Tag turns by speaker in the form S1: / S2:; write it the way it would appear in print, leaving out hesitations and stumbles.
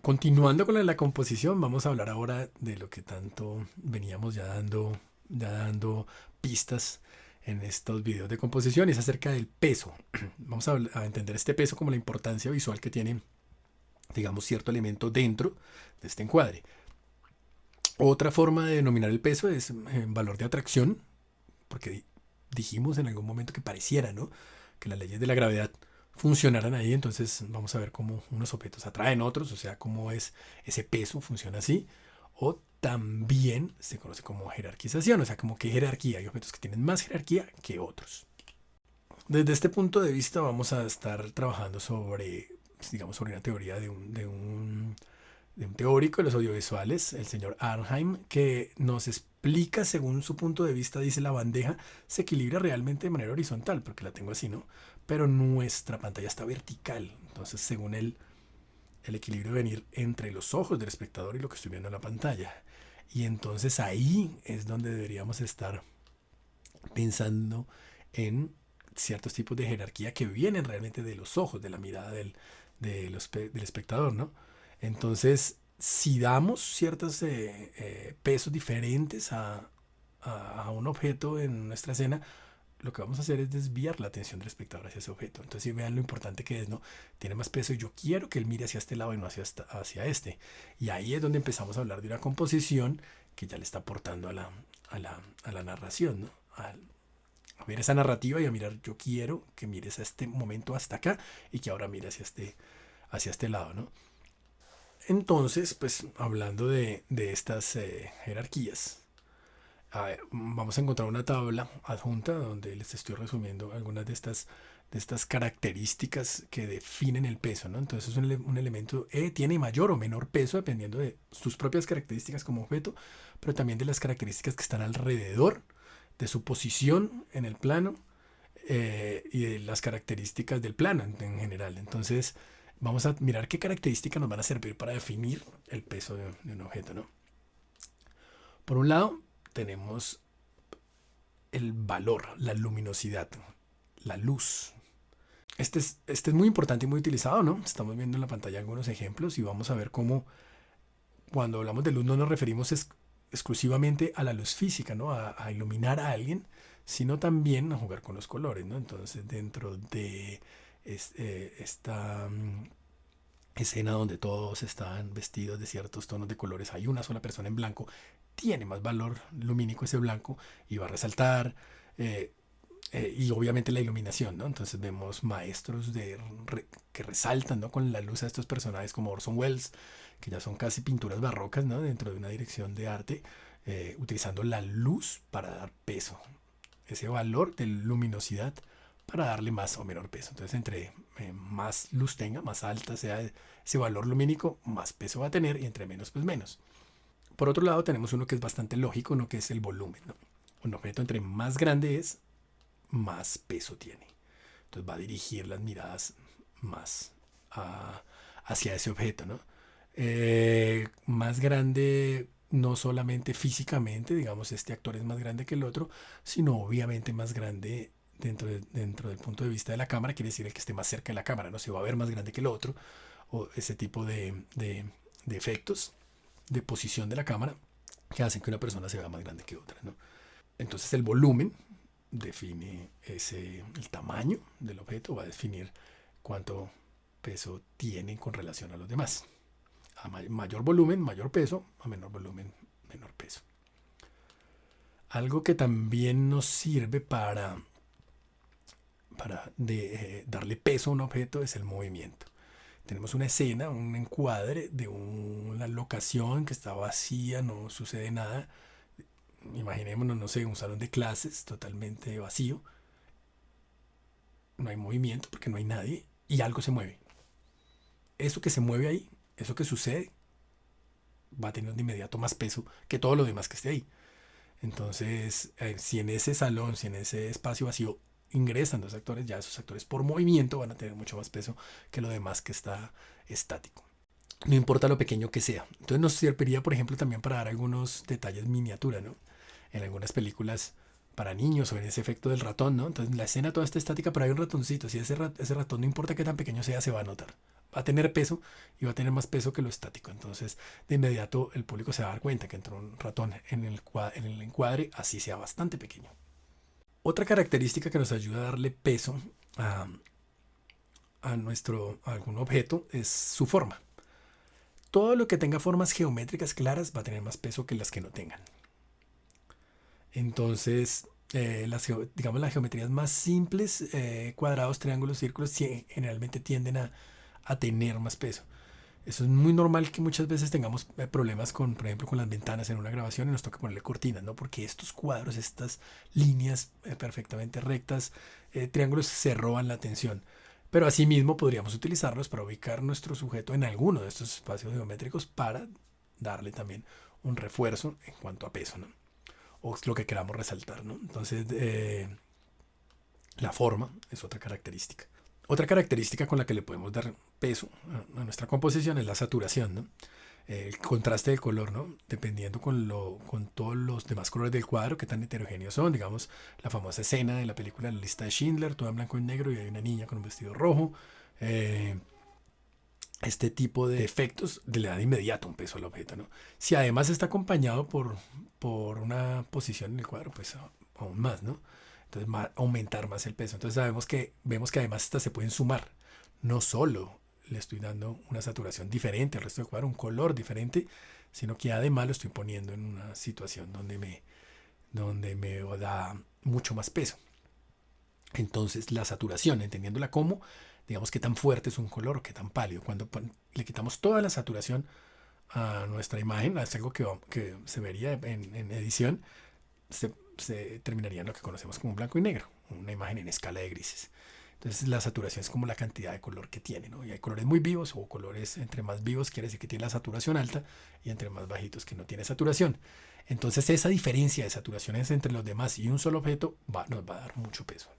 S1: Continuando con la composición, vamos a hablar ahora de lo que tanto veníamos ya dando pistas en estos videos de composición, y es acerca del peso. Vamos a entender este peso como la importancia visual que tiene, digamos, cierto elemento dentro de este encuadre. Otra forma de denominar el peso es valor de atracción, porque dijimos en algún momento que pareciera, ¿no?, que las leyes de la gravedad funcionaran ahí. Entonces vamos a ver cómo unos objetos atraen otros, o sea, cómo es ese peso, funciona así. O también se conoce como jerarquización, o sea, como que jerarquía, hay objetos que tienen más jerarquía que otros. Desde este punto de vista vamos a estar trabajando sobre, pues, digamos, sobre una teoría de un teórico de los audiovisuales, el señor Arnheim, que nos explica, según su punto de vista, dice: la bandeja se equilibra realmente de manera horizontal, porque la tengo así, ¿no? Pero nuestra pantalla está vertical. Entonces, según él, el equilibrio debe venir entre los ojos del espectador y lo que estoy viendo en la pantalla. Y entonces ahí es donde deberíamos estar pensando en ciertos tipos de jerarquía que vienen realmente de los ojos, de la mirada del espectador, ¿no? Entonces, si damos ciertos pesos diferentes a un objeto en nuestra escena, lo que vamos a hacer es desviar la atención del espectador hacia ese objeto. Entonces, si vean lo importante que es, ¿no? Tiene más peso y yo quiero que él mire hacia este lado y no hacia este. Y ahí es donde empezamos a hablar de una composición que ya le está aportando a la narración, ¿no? A ver esa narrativa y a mirar: yo quiero que mires a este momento hasta acá y que ahora mire hacia este lado, ¿no? Entonces, pues hablando de estas jerarquías, vamos a encontrar una tabla adjunta donde les estoy resumiendo algunas de estas características que definen el peso, ¿no? Entonces es un elemento tiene mayor o menor peso dependiendo de sus propias características como objeto, pero también de las características que están alrededor, de su posición en el plano, y de las características del plano en general. Entonces vamos a mirar qué características nos van a servir para definir el peso de un objeto, ¿no? Por un lado, tenemos el valor, la luminosidad, la luz. Este es muy importante y muy utilizado, ¿no? Estamos viendo en la pantalla algunos ejemplos y vamos a ver cómo, cuando hablamos de luz, no nos referimos exclusivamente a la luz física, ¿no? A iluminar a alguien, sino también a jugar con los colores, ¿no? Entonces, dentro de esta escena donde todos están vestidos de ciertos tonos de colores, hay una sola persona en blanco, tiene más valor lumínico ese blanco y va a resaltar. eh, y obviamente la iluminación, ¿no? Entonces vemos maestros que resaltan, ¿no?, con la luz a estos personajes como Orson Welles, que ya son casi pinturas barrocas, ¿no?, dentro de una dirección de arte, utilizando la luz para dar peso, ese valor de luminosidad para darle más o menor peso. Entonces, entre más luz tenga, más alta sea ese valor lumínico, más peso va a tener, y entre menos, pues menos. Por otro lado, tenemos uno que es bastante lógico, ¿no?, que es el volumen, ¿no? Un objeto entre más grande es, más peso tiene. Entonces va a dirigir las miradas más a- hacia ese objeto, ¿no? Más grande no solamente físicamente, digamos, este actor es más grande que el otro, sino obviamente más grande dentro del punto de vista de la cámara, quiere decir el que esté más cerca de la cámara, ¿no? Se va a ver más grande que el otro, o ese tipo de efectos de posición de la cámara que hacen que una persona se vea más grande que otra, ¿no? Entonces el volumen define el tamaño del objeto, va a definir cuánto peso tiene con relación a los demás. A mayor volumen, mayor peso; a menor volumen, menor peso. Algo que también nos sirve para darle peso a un objeto es el movimiento. Tenemos una escena, un encuadre de una locación que está vacía, no sucede nada. Imaginémonos, no sé, un salón de clases totalmente vacío. No hay movimiento porque no hay nadie y algo se mueve. Eso que se mueve ahí, eso que sucede, va a tener de inmediato más peso que todo lo demás que esté ahí. Entonces, si en ese salón, si en ese espacio vacío ingresan dos actores, ya esos actores por movimiento van a tener mucho más peso que lo demás que está estático. No importa lo pequeño que sea. Entonces nos serviría, por ejemplo, también para dar algunos detalles miniatura, ¿no? En algunas películas para niños, o en ese efecto del ratón, ¿no? Entonces la escena toda está estática, pero hay un ratoncito. Si ese ratón, no importa qué tan pequeño sea, se va a notar. va a tener peso y va a tener más peso que lo estático. Entonces, de inmediato el público se va a dar cuenta que entró un ratón en el encuadre, así sea bastante pequeño. Otra característica que nos ayuda a darle peso a, a algún objeto es su forma. Todo lo que tenga formas geométricas claras va a tener más peso que las que no tengan. Entonces, digamos las geometrías más simples, cuadrados, triángulos, círculos, generalmente tienden a tener más peso. Eso es muy normal que muchas veces tengamos problemas con, por ejemplo, con las ventanas en una grabación y nos toca ponerle cortinas, ¿no? Porque estos cuadros, estas líneas perfectamente rectas, triángulos se roban la atención. Pero asimismo podríamos utilizarlos para ubicar nuestro sujeto en alguno de estos espacios geométricos para darle también un refuerzo en cuanto a peso, ¿no? O lo que queramos resaltar, ¿no? Entonces, la forma es otra característica. Otra característica con la que le podemos dar peso a nuestra composición es la saturación, ¿no? El contraste del color, ¿no? Dependiendo con todos los demás colores del cuadro, qué tan heterogéneos son. Digamos, la famosa escena de la película La lista de Schindler, toda en blanco y negro, y hay una niña con un vestido rojo. Este tipo de efectos le da de inmediato un peso al objeto, ¿no? Si además está acompañado por una posición en el cuadro, pues aún más, ¿no? Entonces aumentar más el peso. Entonces vemos que además estas se pueden sumar. No solo le estoy dando una saturación diferente al resto del cuadro, un color diferente, sino que además lo estoy poniendo en una situación donde me da mucho más peso. Entonces la saturación, entendiéndola como, digamos, qué tan fuerte es un color o qué tan pálido. Cuando le quitamos toda la saturación a nuestra imagen, es algo que se vería en edición, se terminaría en lo que conocemos como un blanco y negro, una imagen en escala de grises. Entonces la saturación es como la cantidad de color que tiene, ¿no? Y hay colores muy vivos o colores entre más vivos quiere decir que tiene la saturación alta y entre más bajitos que no tiene saturación. Entonces esa diferencia de saturaciones entre los demás y un solo objeto nos va a dar mucho peso.